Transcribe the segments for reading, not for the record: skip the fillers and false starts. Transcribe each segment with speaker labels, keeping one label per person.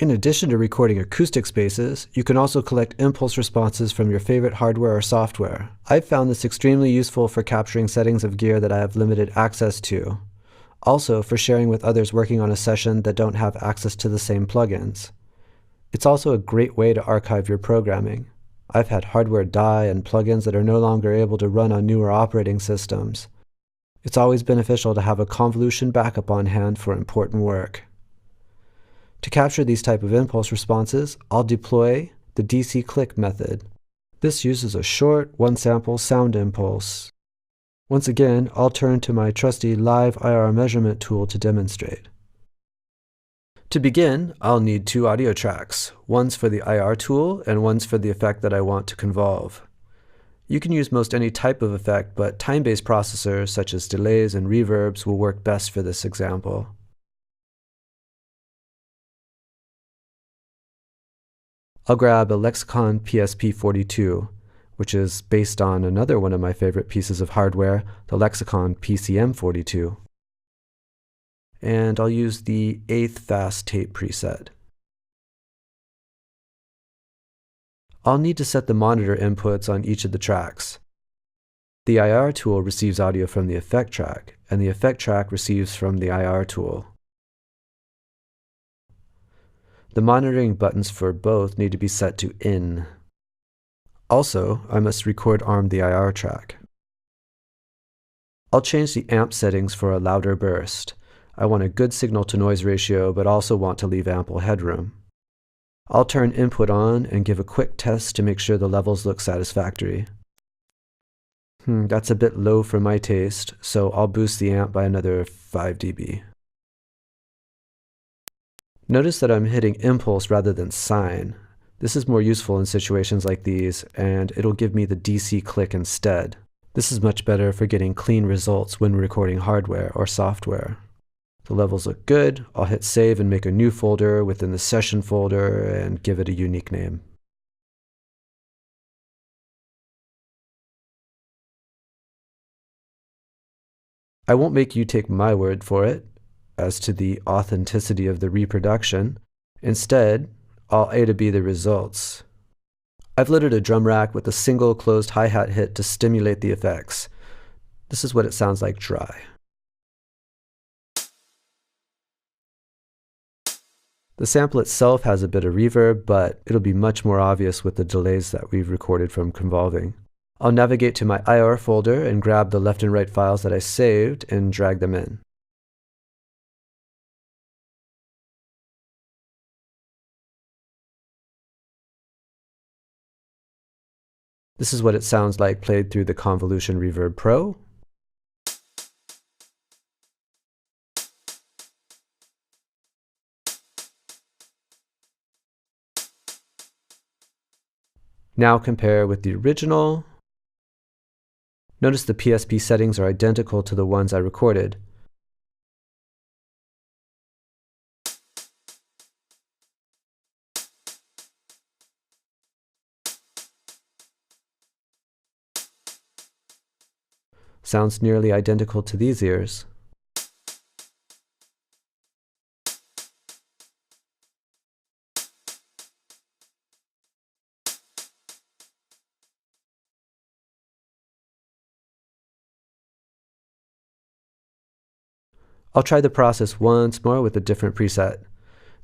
Speaker 1: In addition to recording acoustic spaces, you can also collect impulse responses from your favorite hardware or software. I've found this extremely useful for capturing settings of gear that I have limited access to. Also for sharing with others working on a session that don't have access to the same plugins. It's also a great way to archive your programming. I've had hardware die and plugins that are no longer able to run on newer operating systems. It's always beneficial to have a convolution backup on hand for important work. To capture these type of impulse responses, I'll deploy the DC click method. This uses a short, one-sample sound impulse. Once again, I'll turn to my trusty live IR measurement tool to demonstrate. To begin, I'll need two audio tracks. One's for the IR tool and one's for the effect that I want to convolve. You can use most any type of effect, but time-based processors such as delays and reverbs will work best for this example. I'll grab a Lexicon PSP42, which is based on another one of my favorite pieces of hardware, the Lexicon PCM42. And I'll use the 8th fast tape preset. I'll need to set the monitor inputs on each of the tracks. The IR tool receives audio from the effect track, and the effect track receives from the IR tool. The monitoring buttons for both need to be set to in. Also, I must record arm the IR track. I'll change the amp settings for a louder burst. I want a good signal-to-noise ratio, but also want to leave ample headroom. I'll turn input on and give a quick test to make sure the levels look satisfactory. That's a bit low for my taste, so I'll boost the amp by another 5 dB. Notice that I'm hitting impulse rather than sine. This is more useful in situations like these, and it'll give me the DC click instead. This is much better for getting clean results when recording hardware or software. The levels look good. I'll hit save and make a new folder within the session folder and give it a unique name. I won't make you take my word for it as to the authenticity of the reproduction. Instead, I'll A to B the results. I've loaded a drum rack with a single closed hi-hat hit to stimulate the effects. This is what it sounds like dry. The sample itself has a bit of reverb, but it'll be much more obvious with the delays that we've recorded from Convolving. I'll navigate to my IR folder and grab the left and right files that I saved and drag them in. This is what it sounds like played through the Convolution Reverb Pro. Now compare with the original. Notice the PSP settings are identical to the ones I recorded. Sounds nearly identical to these ears. I'll try the process once more with a different preset.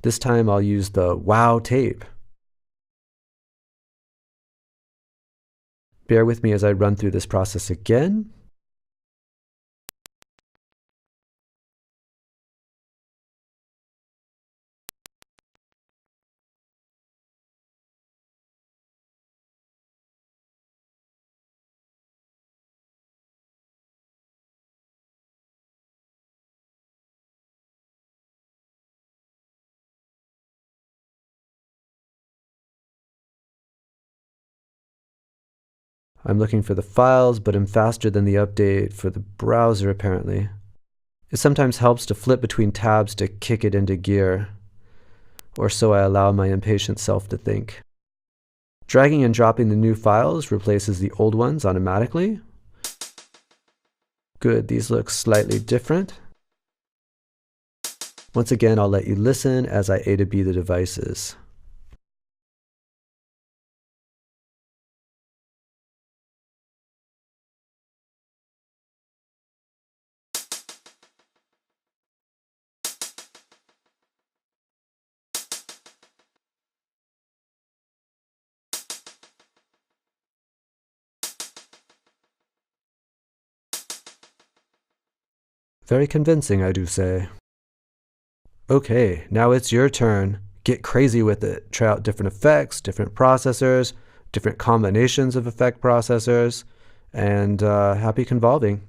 Speaker 1: This time I'll use the wow tape. Bear with me as I run through this process again. I'm looking for the files, but am faster than the update for the browser apparently. It sometimes helps to flip between tabs to kick it into gear, or so I allow my impatient self to think. Dragging and dropping the new files replaces the old ones automatically. Good, these look slightly different. Once again, I'll let you listen as I A to B the devices. Very convincing, I do say. Okay, now it's your turn. Get crazy with it. Try out different effects, different processors, different combinations of effect processors, and happy convolving.